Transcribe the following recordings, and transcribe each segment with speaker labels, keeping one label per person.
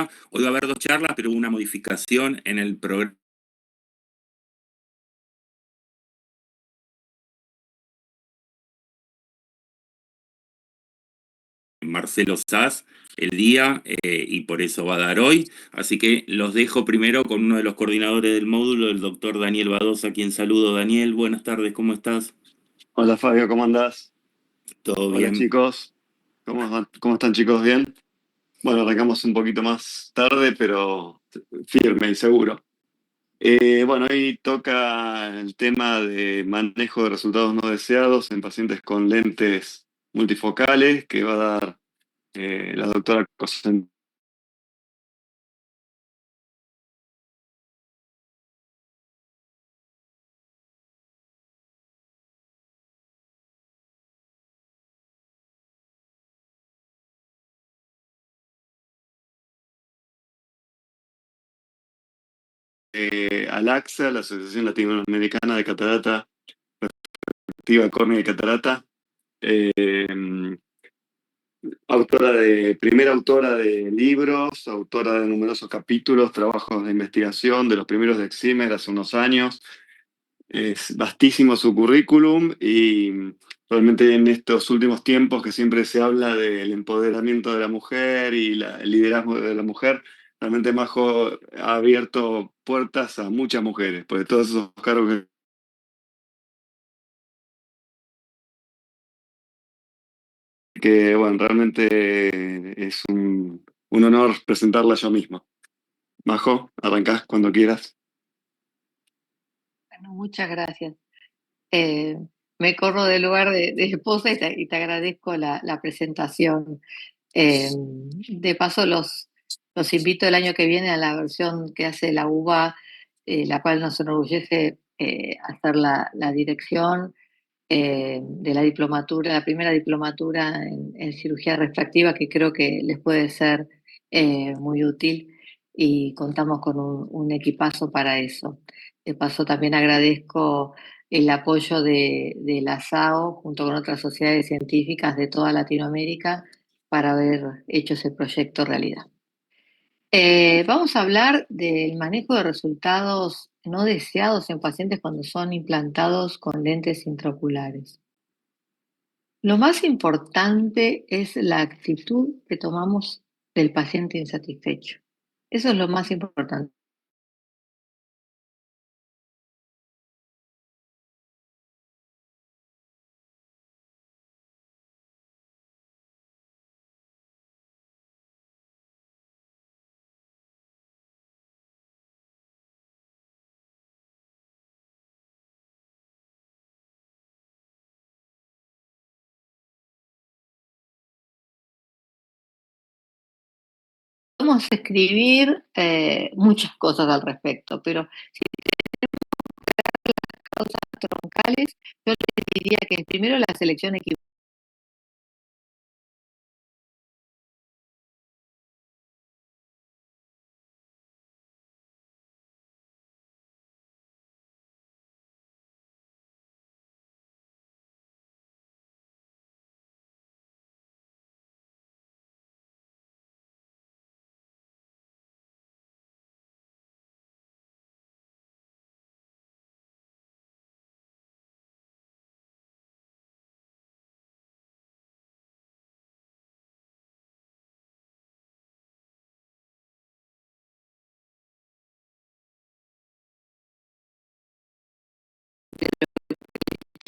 Speaker 1: día. Hoy va a haber 2 charlas, pero hubo una modificación en el programa. Marcelo Saz el día y por eso va a dar hoy. Así que los dejo primero con uno de los coordinadores del módulo, el doctor Daniel Badosa, a quien saludo. Daniel, buenas tardes, ¿cómo estás?
Speaker 2: Hola Fabio, ¿cómo andás?
Speaker 1: ¿Todo
Speaker 2: Hola
Speaker 1: bien?
Speaker 2: chicos, ¿cómo están chicos? ¿Bien? Bueno, arrancamos un poquito más tarde, pero firme y seguro. Bueno, hoy toca el tema de manejo de resultados no deseados en pacientes con lentes multifocales que va a dar la doctora Cosentino. ALACSA, la Asociación Latinoamericana de Catarata, Perspectiva Córnea y Catarata. Eh, Primera autora de libros, autora de numerosos capítulos, trabajos de investigación, de los primeros de Excimer hace unos años. Es vastísimo su currículum y realmente en estos últimos tiempos que siempre se habla del empoderamiento de la mujer y el liderazgo de la mujer, realmente Majo ha abierto puertas a muchas mujeres, porque todos esos cargos bueno, realmente es un honor presentarla yo mismo. Majo, arrancás cuando quieras.
Speaker 3: Bueno, muchas gracias. Eh, Me corro del lugar de esposa y te agradezco la presentación. De paso, los invito el año que viene a la versión que hace la UBA, la cual nos enorgullece hacer la dirección de la diplomatura, la primera diplomatura en cirugía refractiva, que creo que les puede ser muy útil y contamos con un equipazo para eso. De paso, también agradezco el apoyo de la SAO junto con otras sociedades científicas de toda Latinoamérica para haber hecho ese proyecto realidad. Vamos a hablar del manejo de resultados no deseados en pacientes cuando son implantados con lentes intraoculares. Lo más importante es la actitud que tomamos del paciente insatisfecho. Eso es lo más importante. Podemos escribir muchas cosas al respecto, pero si tenemos causas troncales, yo les diría que primero la selección equivocada.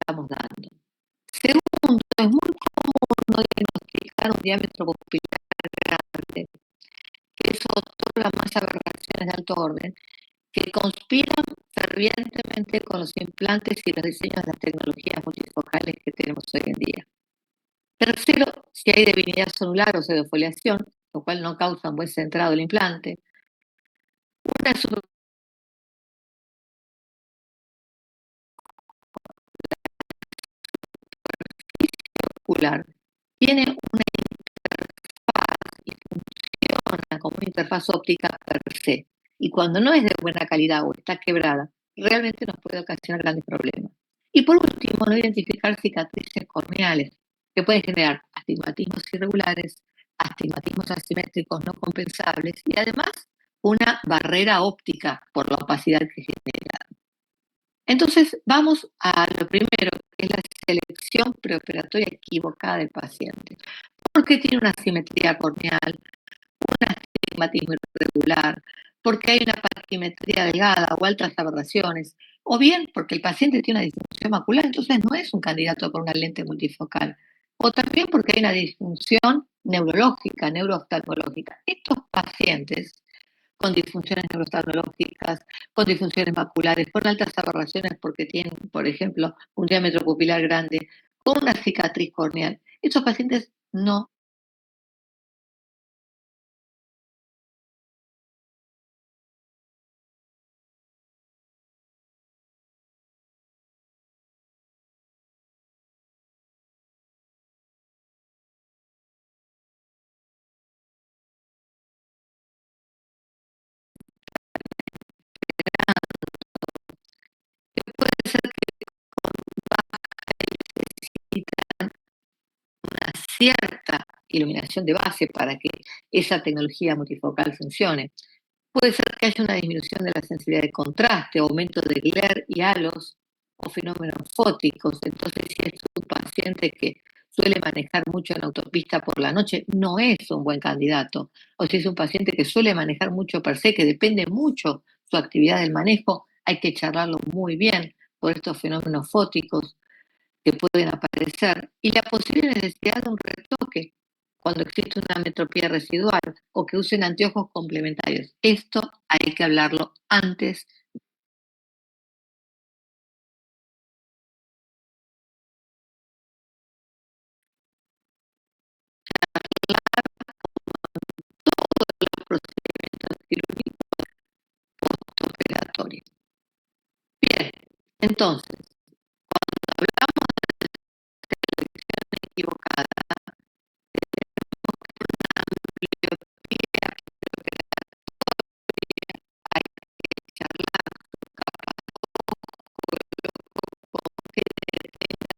Speaker 3: Estamos dando. Segundo, es muy común no diagnosticar un diámetro pupilar grande, que eso todas las más aberraciones de alto orden, que conspiran fervientemente con los implantes y los diseños de las tecnologías multifocales que tenemos hoy en día. Tercero, si hay debilidad celular o pseudofoliación, lo cual no causa un buen centrado del implante, una superficie ocular tiene una interfaz y funciona como una interfaz óptica per se, y cuando no es de buena calidad o está quebrada, realmente nos puede ocasionar grandes problemas. Y por último, no identificar cicatrices corneales que pueden generar astigmatismos irregulares, astigmatismos asimétricos no compensables y además una barrera óptica por la opacidad que genera. Entonces, vamos a lo primero, que es la selección preoperatoria equivocada del paciente. ¿Por qué tiene una asimetría corneal, un astigmatismo irregular? Porque hay una paquimetría delgada o altas aberraciones, o bien porque el paciente tiene una disfunción macular, entonces no es un candidato con una lente multifocal, o también porque hay una disfunción neurológica, neurooftalmológica. Estos pacientes con disfunciones neurooftalmológicas, con disfunciones maculares, con altas aberraciones porque tienen, por ejemplo, un diámetro pupilar grande, con una cicatriz corneal. Estos pacientes no. Puede ser que con baja necesitan una cierta iluminación de base para que esa tecnología multifocal funcione. Puede ser que haya una disminución de la sensibilidad de contraste, aumento de glare y halos o fenómenos fóticos. Entonces, si es un paciente que suele manejar mucho en autopista por la noche, no es un buen candidato. O si es un paciente que suele manejar mucho per se, que depende mucho su actividad del manejo, hay que charlarlo muy bien por estos fenómenos fóticos que pueden aparecer y la posible necesidad de un retoque cuando existe una metropía residual o que usen anteojos complementarios. Esto hay que hablarlo antes. Todos los procedimientos quirúrgicos postoperatorios. Bien, entonces, cuando hablamos de selección equivocada, tenemos una ambliopía preoperatoria, hay que charlar su capa con que tenga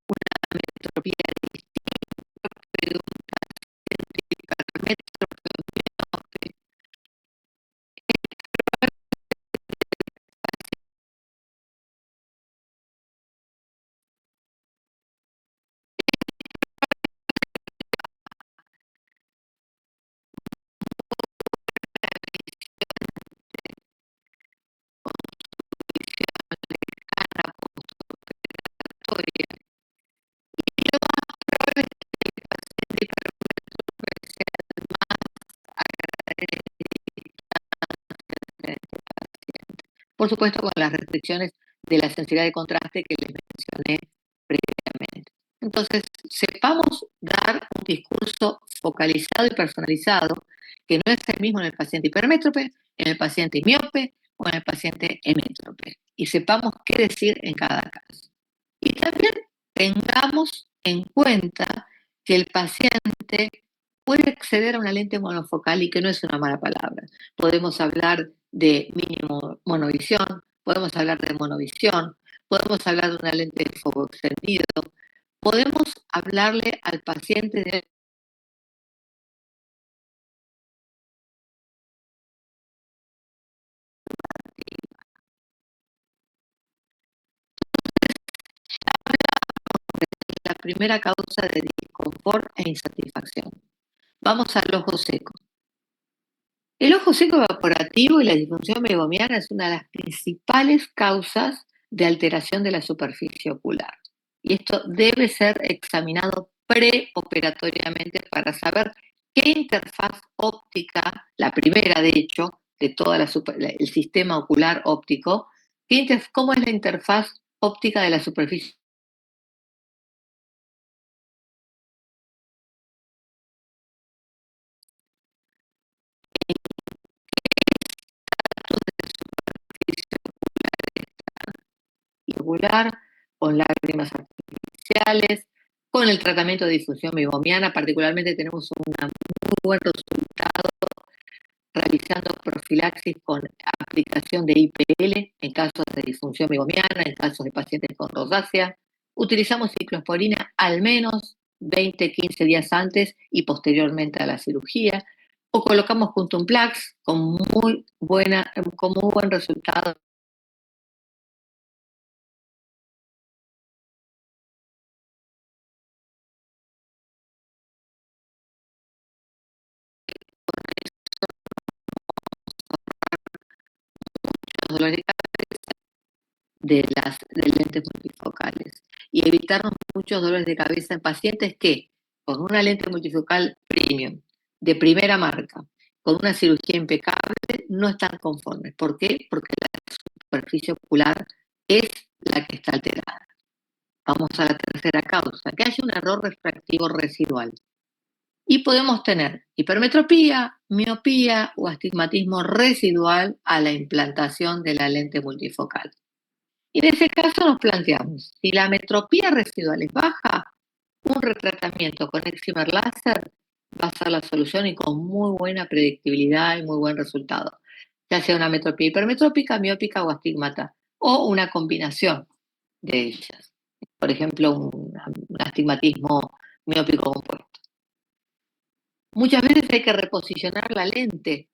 Speaker 3: una metropía distinta, pero un paciente hipermétrope o miope. Con su visión lejana postoperatoria. Y lo más probable es que el paciente hipermétrope sea el más agradecido de este paciente. Por supuesto, con las restricciones de la sensibilidad de contraste que les mencioné previamente. Entonces, sepamos dar un discurso focalizado y personalizado, que no es el mismo en el paciente hipermétrope, en el paciente miope o en el paciente hemétrope. Y sepamos qué decir en cada caso. Y también tengamos en cuenta que el paciente puede acceder a una lente monofocal y que no es una mala palabra. Podemos hablar de mínimo monovisión, podemos hablar de monovisión, podemos hablar de una lente de foco extendido, podemos hablarle al paciente de la primera causa de disconfort e insatisfacción. Vamos al ojo seco. El ojo seco evaporativo y la disfunción meibomiana es una de las principales causas de alteración de la superficie ocular. Y esto debe ser examinado preoperatoriamente para saber qué interfaz óptica, la primera de hecho, de todo el sistema ocular óptico, cómo es la interfaz óptica de la superficie. Irregular, con lágrimas artificiales, con el tratamiento de difusión meibomiana. Particularmente tenemos un muy buen resultado realizando profilaxis con aplicación de IPL en casos de disfunción meibomiana, en casos de pacientes con rosácea. Utilizamos ciclosporina al menos 20, 15 días antes y posteriormente a la cirugía, o colocamos junto un Plax con muy buen resultado de dolores de de lentes multifocales y evitarnos muchos dolores de cabeza en pacientes que con una lente multifocal premium de primera marca, con una cirugía impecable, no están conformes. ¿Por qué? Porque la superficie ocular es la que está alterada. Vamos a la tercera causa, que haya un error refractivo residual. Y podemos tener hipermetropía, miopía o astigmatismo residual a la implantación de la lente multifocal. Y en ese caso nos planteamos, si la metropía residual es baja, un retratamiento con excimer láser va a ser la solución y con muy buena predictibilidad y muy buen resultado, ya sea una metropía hipermetrópica, miópica o astigmata, o una combinación de ellas. Por ejemplo, un astigmatismo miópico compuesto. Muchas veces hay que reposicionar la lente.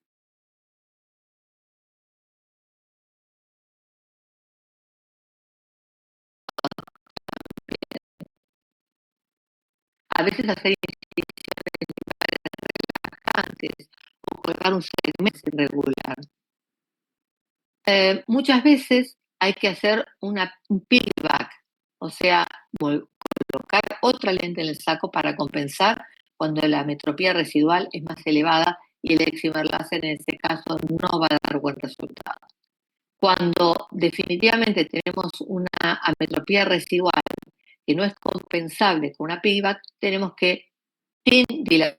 Speaker 3: A veces hacer antes o colgar un segmento irregular. Muchas veces hay que hacer un piggyback, o sea, colocar otra lente en el saco para compensar cuando la metropía residual es más elevada y el excimer láser en ese caso no va a dar buen resultado. Cuando definitivamente tenemos una ametropía residual que no es compensable con una piggyback, tenemos que, sin dilatar,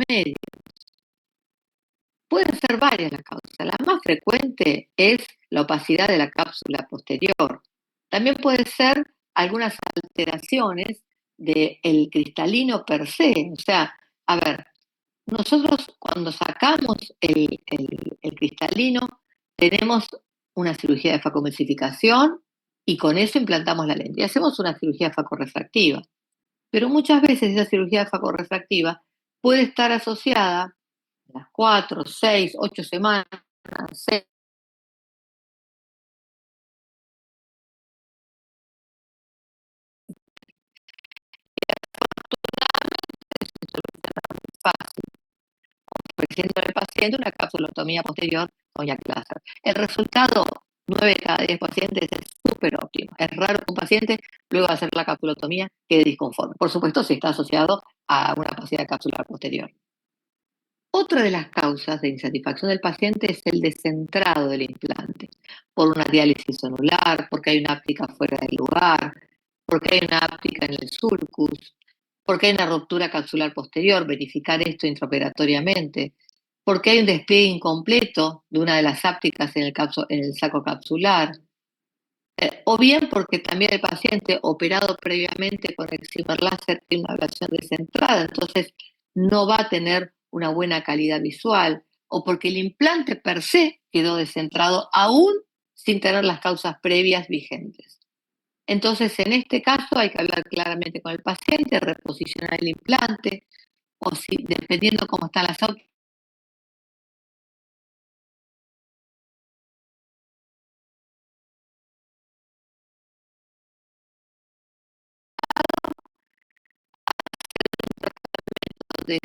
Speaker 3: medio. Pueden ser varias las causas. La más frecuente es la opacidad de la cápsula posterior. También puede ser algunas alteraciones del cristalino per se. O sea, a ver, nosotros cuando sacamos el cristalino tenemos una cirugía de facomulsificación y con eso implantamos la lente. Y hacemos una cirugía facorefractiva. Pero muchas veces esa cirugía de facorefractiva puede estar asociada las 4, 6, 8 semanas, 6, fácil, ofreciendo al paciente una capsulotomía posterior con Jack Laser. El resultado, 9 de cada 10 pacientes es súper óptimo. Es raro que un paciente, luego de hacer la capsulotomía, quede disconforme. Por supuesto, si está asociado a una opacidad capsular posterior. Otra de las causas de insatisfacción del paciente es el descentrado del implante, por una diálisis anular, porque hay una áptica fuera del lugar, porque hay una áptica en el sulcus, porque hay una ruptura capsular posterior, verificar esto intraoperatoriamente, porque hay un despliegue incompleto de una de las ápticas en el saco capsular, o bien porque también el paciente operado previamente con excimer láser tiene una ablación descentrada, entonces no va a tener una buena calidad visual, o porque el implante per se quedó descentrado aún sin tener las causas previas vigentes. Entonces, en este caso hay que hablar claramente con el paciente, reposicionar el implante, o si, dependiendo cómo están las ópticas, de,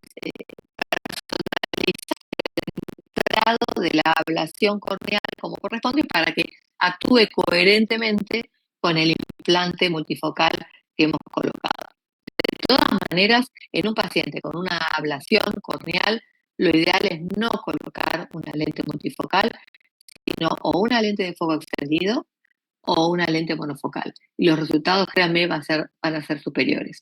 Speaker 3: de la ablación corneal como corresponde para que actúe coherentemente con el implante multifocal que hemos colocado. De todas maneras, en un paciente con una ablación corneal, lo ideal es no colocar una lente multifocal, sino o una lente de foco extendido o una lente monofocal. Y los resultados, créanme, van a ser superiores.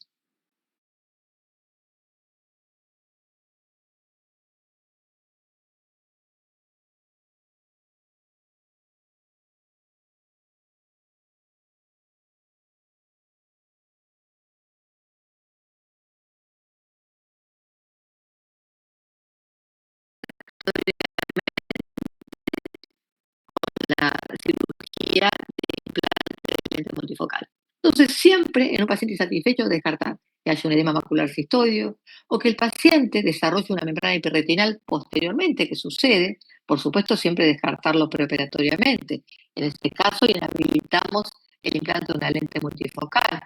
Speaker 3: multifocal. Entonces, siempre en un paciente insatisfecho descartar que haya un edema macular cistoideo o que el paciente desarrolle una membrana hiperretinal posteriormente, que sucede, por supuesto, siempre descartarlo preoperatoriamente. En este caso, inhabilitamos el implante de una lente multifocal.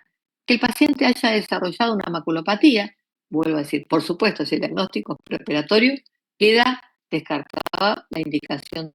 Speaker 3: Que el paciente haya desarrollado una maculopatía, vuelvo a decir, por supuesto, si el diagnóstico es preoperatorio, queda descartada la indicación.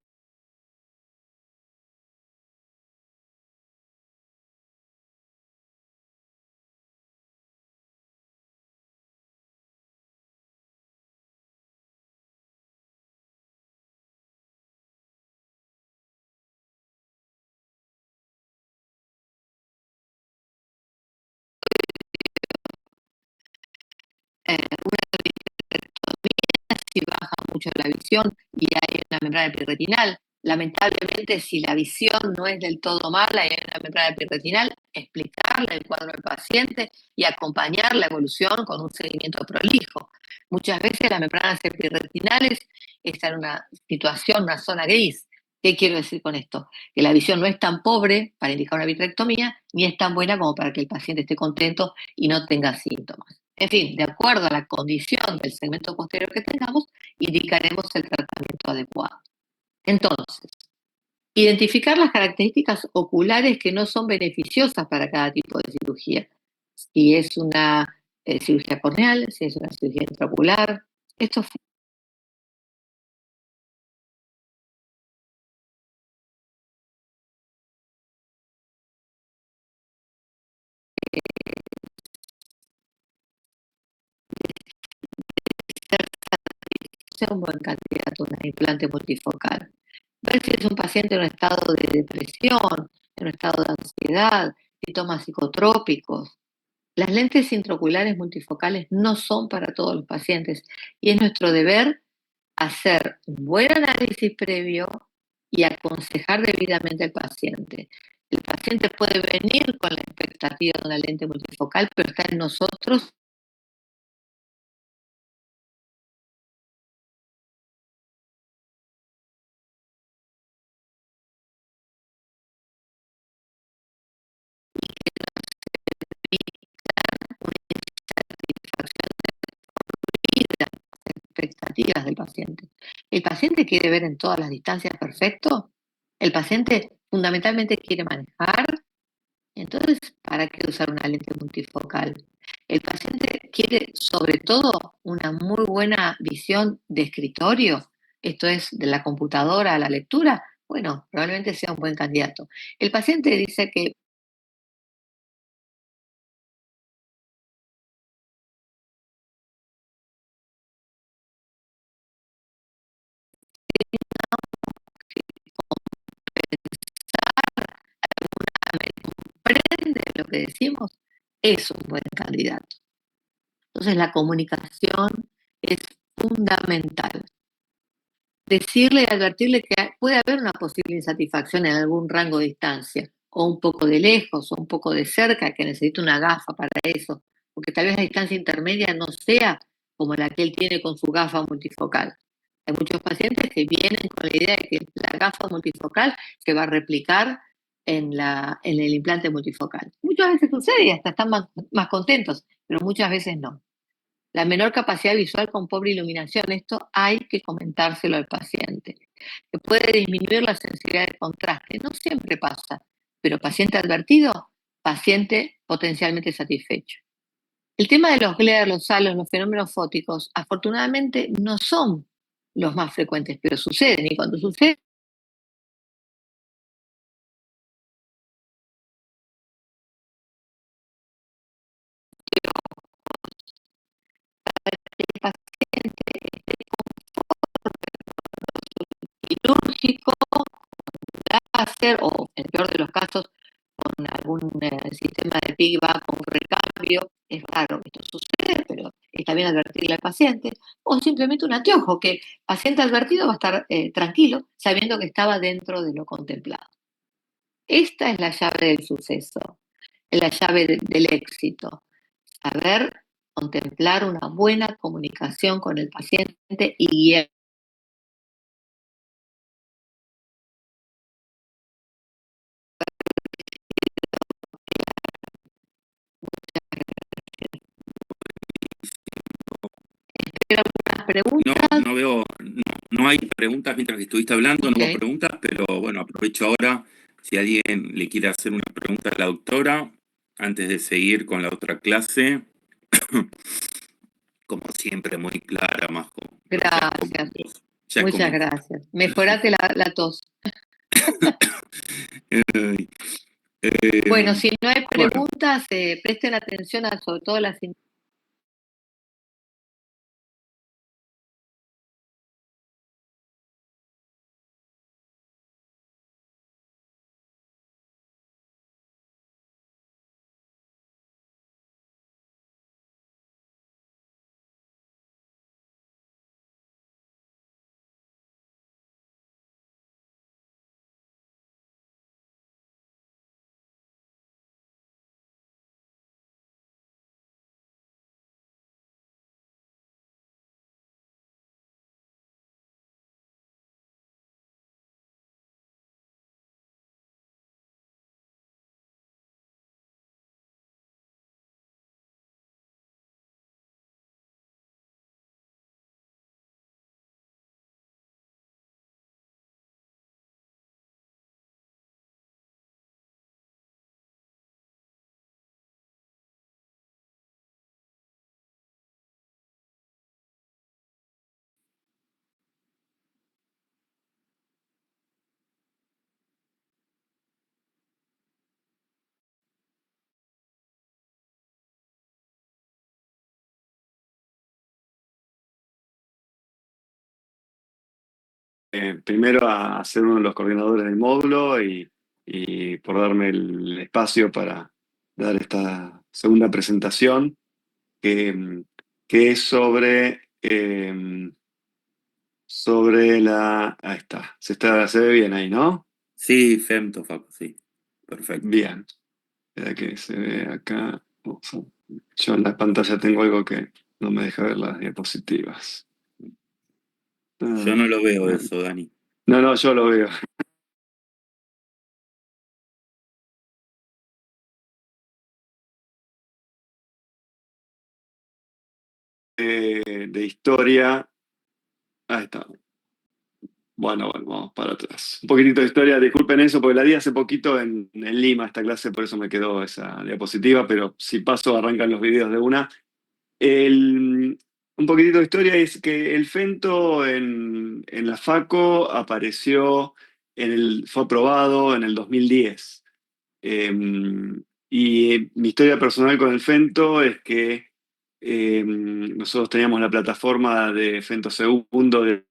Speaker 3: Una vitrectomía si baja mucho la visión y hay una membrana epirretinal. Lamentablemente, si la visión no es del todo mala y hay una membrana epirretinal, explicarle el cuadro al paciente y acompañar la evolución con un seguimiento prolijo. Muchas veces las membranas epirretinales están en una situación, una zona gris. ¿Qué quiero decir con esto? Que la visión no es tan pobre para indicar una vitrectomía, ni es tan buena como para que el paciente esté contento y no tenga síntomas. En fin, de acuerdo a la condición del segmento posterior que tengamos, indicaremos el tratamiento adecuado. Entonces, identificar las características oculares que no son beneficiosas para cada tipo de cirugía. Si es una cirugía corneal, si es una cirugía intraocular, esto sea un buen candidato a un implante multifocal. Ver si es un paciente en un estado de depresión, en un estado de ansiedad, si toma psicotrópicos. Las lentes intraoculares multifocales no son para todos los pacientes y es nuestro deber hacer un buen análisis previo y aconsejar debidamente al paciente. El paciente puede venir con la expectativa de una lente multifocal, pero está en nosotros expectativas del paciente. ¿El paciente quiere ver en todas las distancias perfecto? ¿El paciente fundamentalmente quiere manejar? Entonces, ¿para qué usar una lente multifocal? El paciente quiere sobre todo una muy buena visión de escritorio, esto es de la computadora a la lectura. Bueno, probablemente sea un buen candidato. El paciente dice que comprende lo que decimos, es un buen candidato. Entonces la comunicación es fundamental. Decirle y advertirle que puede haber una posible insatisfacción en algún rango de distancia, o un poco de lejos, o un poco de cerca, que necesita una gafa para eso, porque tal vez la distancia intermedia no sea como la que él tiene con su gafa multifocal. Hay muchos pacientes que vienen con la idea de que la gafa multifocal se va a replicar en el implante multifocal. Muchas veces sucede y hasta están más contentos, pero muchas veces no. La menor capacidad visual con pobre iluminación, esto hay que comentárselo al paciente. Que puede disminuir la sensibilidad de contraste, no siempre pasa, pero paciente advertido, paciente potencialmente satisfecho. El tema de los glare, los halos, los fenómenos fóticos, afortunadamente no son los más frecuentes, pero suceden y cuando sucede, el paciente quirúrgico, láser o, en el peor de los casos, con algún sistema de piggyback con recambio. Es raro que esto suceda, pero está bien advertirle al paciente. O simplemente un anteojo, que el paciente advertido va a estar tranquilo, sabiendo que estaba dentro de lo contemplado. Esta es la llave del suceso, es la llave del éxito. Saber contemplar una buena comunicación con el paciente y guiar algunas preguntas.
Speaker 1: No veo, no hay preguntas mientras que estuviste hablando, no
Speaker 3: Ok.
Speaker 1: hubo preguntas, pero bueno, aprovecho ahora si alguien le quiere hacer una pregunta a la doctora antes de seguir con la otra clase. Como siempre, muy clara, Majo.
Speaker 3: Gracias.
Speaker 1: Ya
Speaker 3: Muchas
Speaker 1: como
Speaker 3: gracias. Mejorate la tos. Bueno, si no hay
Speaker 2: Bueno.
Speaker 3: preguntas, presten atención a sobre todo las
Speaker 2: Primero a ser uno de los coordinadores del módulo y por darme el espacio para dar esta segunda presentación que, que es sobre la... Ahí está. Se ve bien ahí, ¿no?
Speaker 1: sí, femto, Facu, sí. Perfecto.
Speaker 2: Bien. Espera que se ve acá. Yo en la pantalla tengo algo que no me deja ver las diapositivas.
Speaker 1: Yo no lo veo eso, Dani.
Speaker 2: No, yo lo veo. De historia. Ahí está. Bueno, vamos para atrás. Un poquitito de historia, disculpen eso, porque la di hace poquito en Lima esta clase, por eso me quedó esa diapositiva, pero si paso arrancan los videos de una. Un poquitito de historia es que el Fento en la FACO apareció, fue aprobado en el 2010. Eh, y mi historia personal con el Fento es que nosotros teníamos la plataforma de Fento Segundo de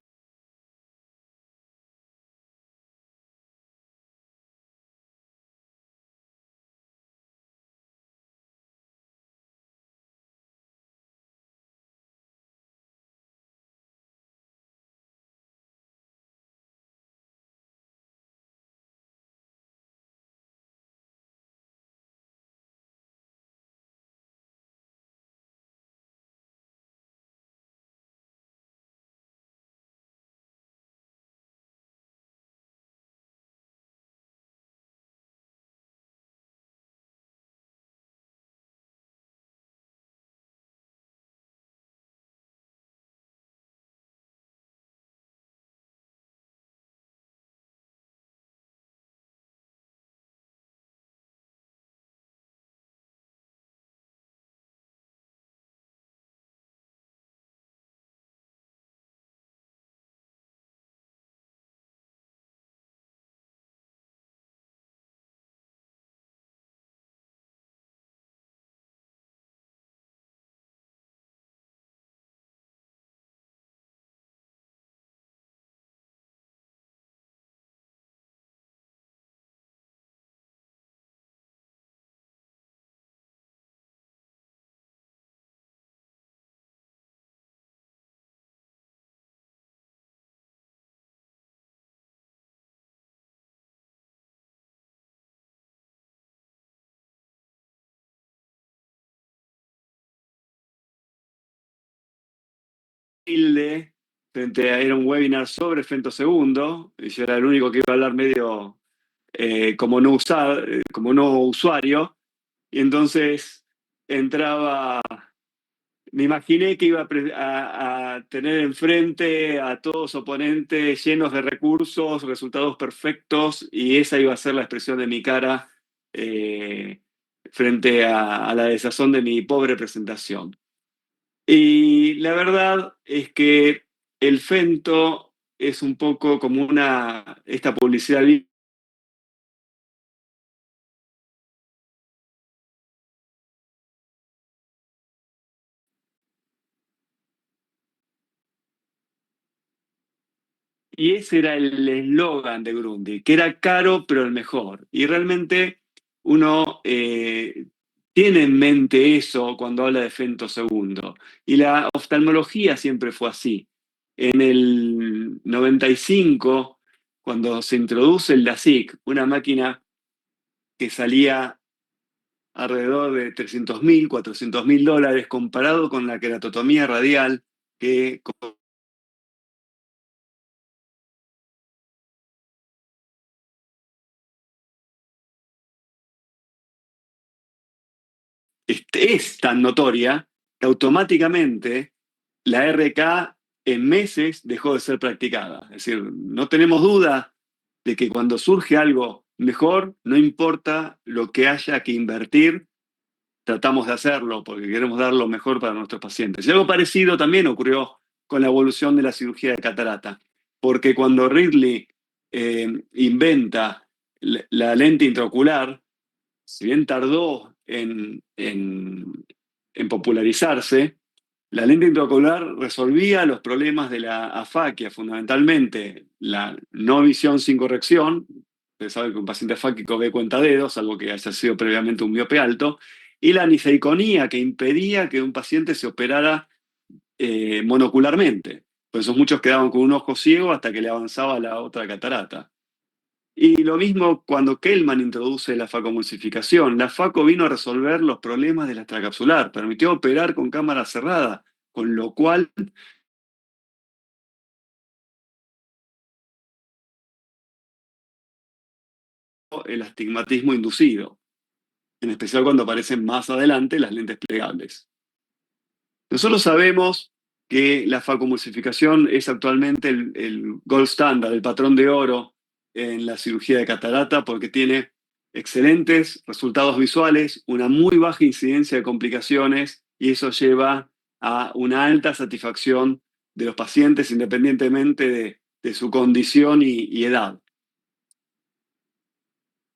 Speaker 2: Hilde frente a era un webinar sobre Fento Segundo, y yo era el único que iba a hablar medio como no usuario, y entonces entraba me imaginé que iba a tener enfrente a todos oponentes llenos de recursos, resultados perfectos, y esa iba a ser la expresión de mi cara eh, frente a la desazón de mi pobre presentación. Y la verdad es que el Fento es un poco como esta publicidad. Y ese era el eslogan de Grundy, que era caro pero el mejor. Y realmente uno tiene en mente eso cuando habla de Fento segundo. Y la oftalmología siempre fue así. En el 95, cuando se introduce el LASIK, una máquina que salía alrededor de 300.000, 400.000 dólares, comparado con la queratotomía radial, que es tan notoria que automáticamente la RK en meses dejó de ser practicada. Es decir, no tenemos duda de que cuando surge algo mejor, no importa lo que haya que invertir, tratamos de hacerlo porque queremos dar lo mejor para nuestros pacientes. Y algo parecido también ocurrió con la evolución de la cirugía de catarata, porque cuando Ridley inventa la lente intraocular, si bien tardó en popularizarse, la lente intraocular resolvía los problemas de la afaquia, fundamentalmente la no visión sin corrección. Ustedes saben que un paciente afáquico ve cuentadedos, algo que haya sido previamente un miope alto, y la aniseiconía, que impedía que un paciente se operara monocularmente. Por eso muchos quedaban con un ojo ciego hasta que le avanzaba la otra catarata. Y lo mismo cuando Kellman introduce la facomulsificación. La faco vino a resolver los problemas de la extracapsular, permitió operar con cámara cerrada, con lo cual el astigmatismo inducido, en especial cuando aparecen más adelante las lentes plegables. Nosotros sabemos que la facomulsificación es actualmente el gold standard, el patrón de oro en la cirugía de catarata porque tiene excelentes resultados visuales, una muy baja incidencia de complicaciones y eso lleva a una alta satisfacción de los pacientes independientemente de su condición y edad.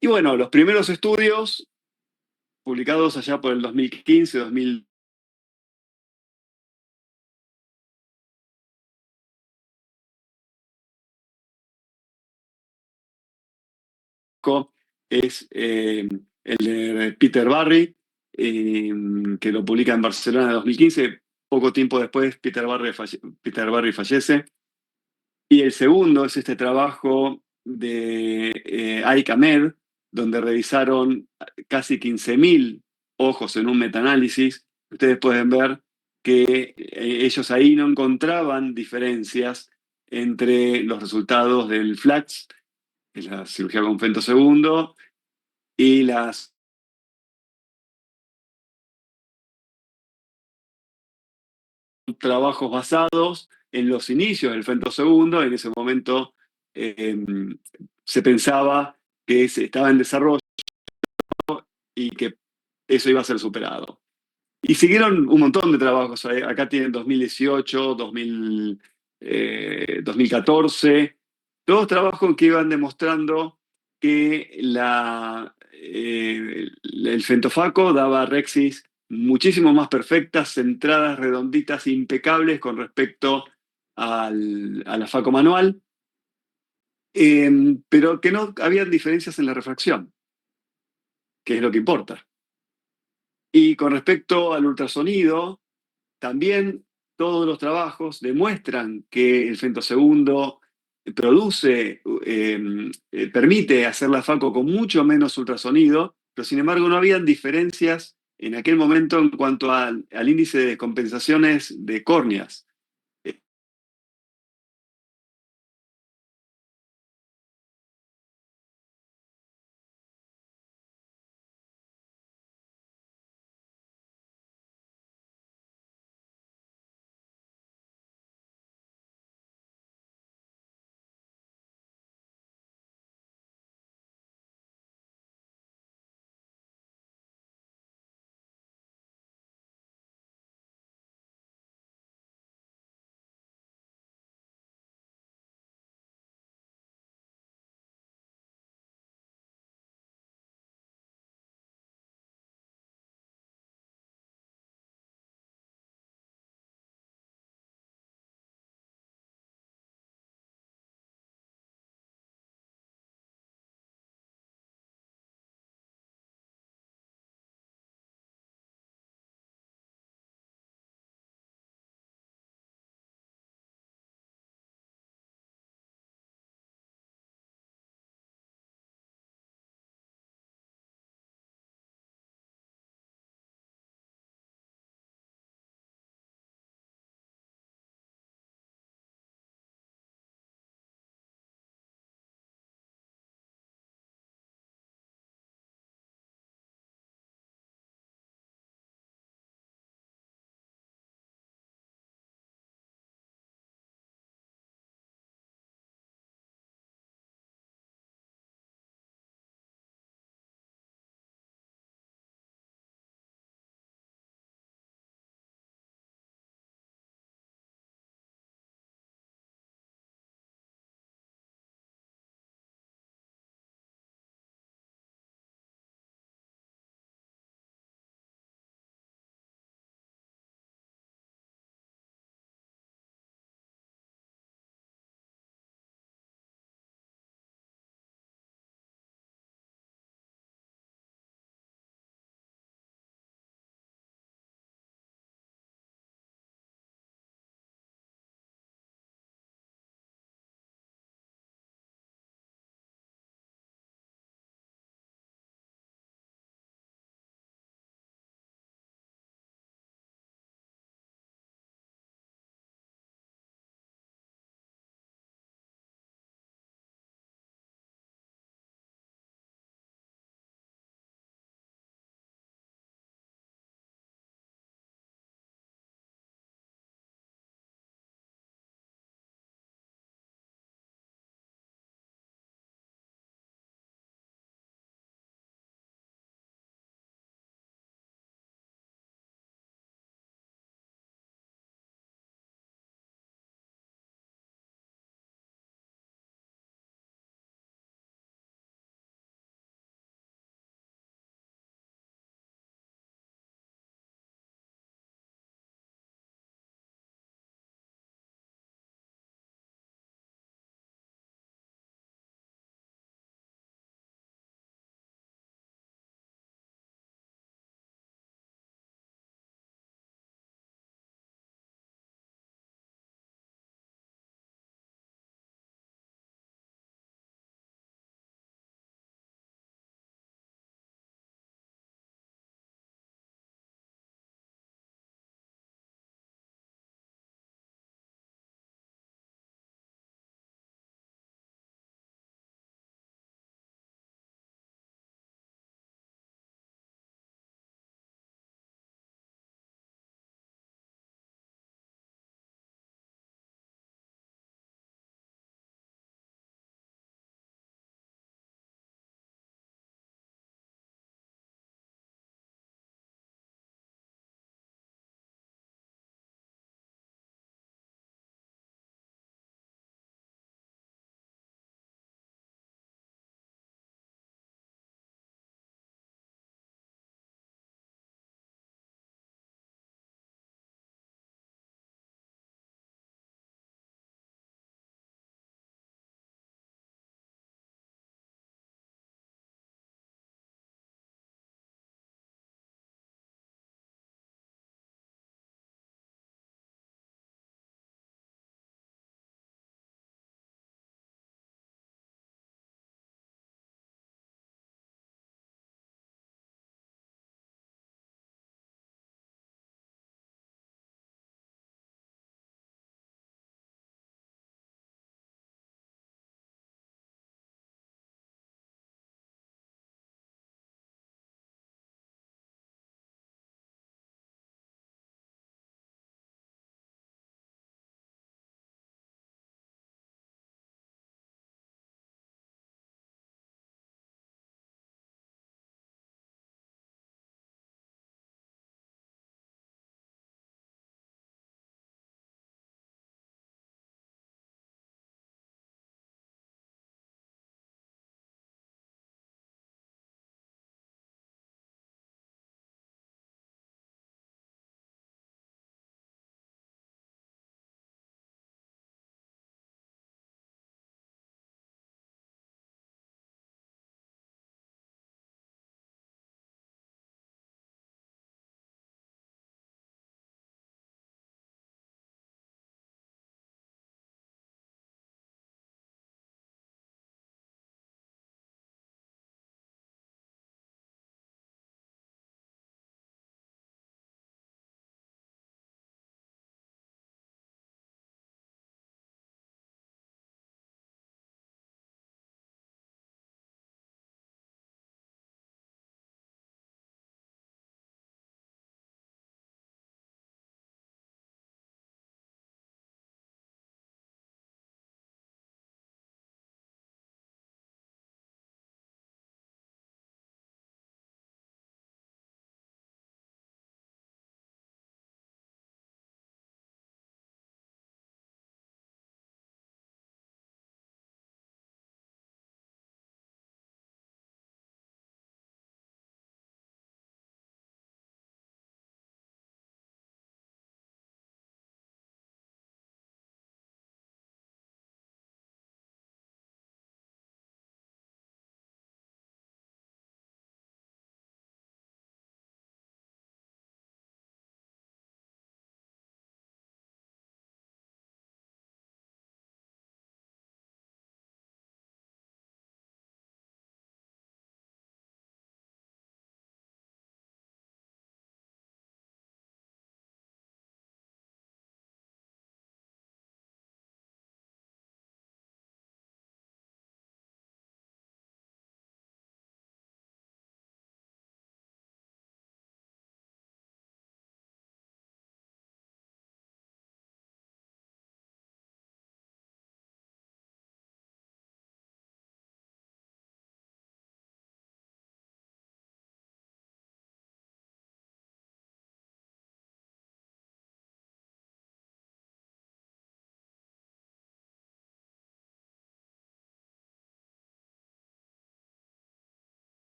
Speaker 2: Y bueno, los primeros estudios publicados allá por el 2015, 2000, es el de Peter Barry, que lo publica en Barcelona en 2015. Poco tiempo después, Peter Barry fallece. Y el segundo es este trabajo de Ike Ahmed, donde revisaron casi 15.000 ojos en un metaanálisis. Ustedes pueden ver que ellos ahí no encontraban diferencias entre los resultados del FLACS, que es la cirugía con Fento segundo, y los trabajos basados en los inicios del Fento segundo. En ese momento eh, se pensaba que se estaba en desarrollo y que eso iba a ser superado. Y siguieron un montón de trabajos. Acá tienen 2018, 2014, todos trabajos que iban demostrando que el fentofaco daba rexis muchísimo más perfectas, centradas, redonditas, impecables con respecto a la faco manual, pero que no habían diferencias en la refracción, que es lo que importa. Y con respecto al ultrasonido, también todos los trabajos demuestran que el femtosegundo permite hacer la FACO con mucho menos ultrasonido, pero sin embargo no habían diferencias en aquel momento en cuanto al índice de descompensaciones de córneas.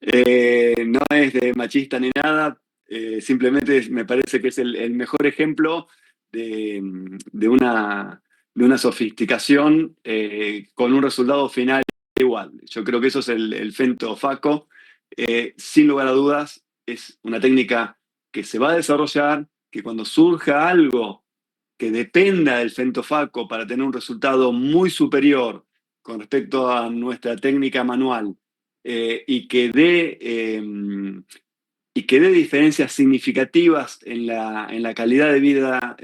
Speaker 2: No es de machista ni nada, simplemente me parece que es el mejor ejemplo de, de una sofisticación con un resultado final igual. Yo creo que eso es el fento-faco. Sin lugar a dudas, es una técnica que se va a desarrollar, que cuando surja algo que dependa del fento-faco para tener un resultado muy superior con respecto a nuestra técnica manual, y que dé diferencias significativas en la calidad de vida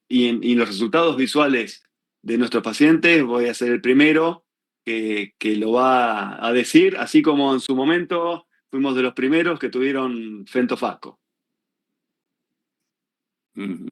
Speaker 2: y en los resultados visuales de nuestros pacientes, voy a ser el primero que lo va a decir, así como en su momento fuimos de los primeros que tuvieron fentofaco.
Speaker 1: Ujú.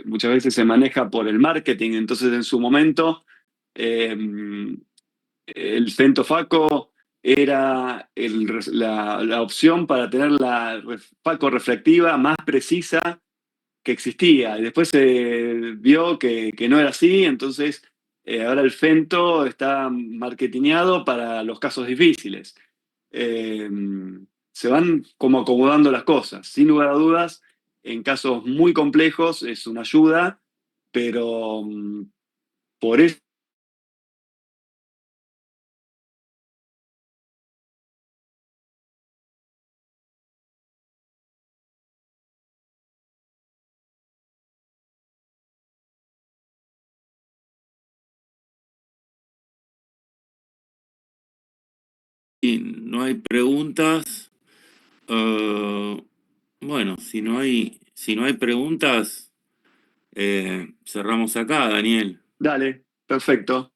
Speaker 2: Muchas veces se maneja por el marketing, entonces en su momento eh, el fentofaco era la opción para tener la faco refractiva más precisa que existía. Y después se vio que no era así, entonces ahora el fento está marketingado para los casos difíciles. Eh, Se van como acomodando las cosas. Sin lugar a dudas, en casos muy complejos es una ayuda, pero por eso
Speaker 1: Y no hay preguntas. Bueno, si no hay preguntas, cerramos acá, Daniel.
Speaker 2: dale, perfecto.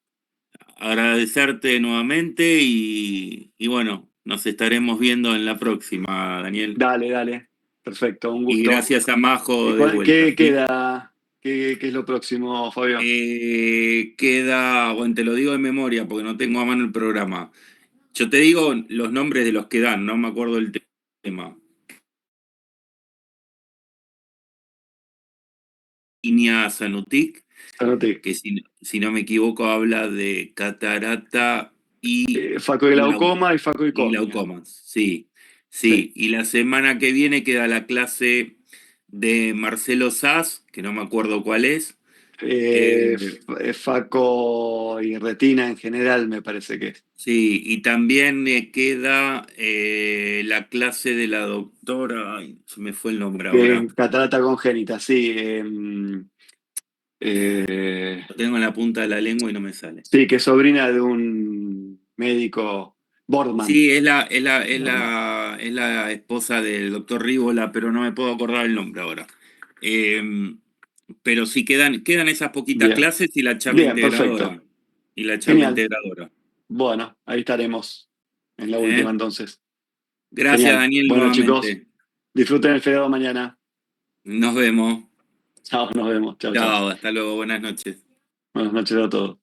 Speaker 1: Agradecerte nuevamente y bueno, nos estaremos viendo en la próxima, Daniel.
Speaker 2: Dale, dale. Perfecto, un
Speaker 1: Y
Speaker 2: gusto.
Speaker 1: gracias a Majo de vuelta,
Speaker 2: ¿Qué
Speaker 1: ¿sí?
Speaker 2: queda? ¿Qué es lo próximo, Fabio?
Speaker 1: Queda, bueno, te lo digo de memoria porque no tengo a mano el programa. Yo te digo los nombres de los que dan, no me acuerdo el tema. Iña Sanutic,
Speaker 2: Anoté.
Speaker 1: que si no me equivoco habla de catarata y,
Speaker 2: Facoglaucoma y
Speaker 1: y
Speaker 2: facoicornia.
Speaker 1: glaucomas. Sí,
Speaker 2: Sí.
Speaker 1: sí. Y la semana que viene queda la clase de Marcelo Sass, que no me acuerdo cuál es.
Speaker 2: Faco y retina en general, me parece que es.
Speaker 1: Sí, y también queda la clase de la doctora, ay, se me fue el nombre ahora.
Speaker 2: Catarata congénita, sí. Eh,
Speaker 1: Lo tengo en la punta de la lengua y no me sale.
Speaker 2: sí, que es sobrina de un médico, Bordman.
Speaker 1: Sí, es la esposa del doctor Rívola, pero no me puedo acordar el nombre ahora. Eh, pero sí quedan esas poquitas
Speaker 2: Bien,
Speaker 1: clases y la charla
Speaker 2: bien, perfecto.
Speaker 1: integradora. Y la charla
Speaker 2: Genial.
Speaker 1: integradora.
Speaker 2: Bueno, ahí estaremos en la última
Speaker 1: ¿Eh?
Speaker 2: entonces.
Speaker 1: Gracias,
Speaker 2: Genial.
Speaker 1: Daniel,
Speaker 2: Bueno, chicos,
Speaker 1: nuevamente.
Speaker 2: disfruten el feriado mañana.
Speaker 1: Nos vemos.
Speaker 2: Chao, nos vemos. Chao, chao.
Speaker 1: Chao, hasta luego, buenas noches.
Speaker 2: Buenas noches a todos.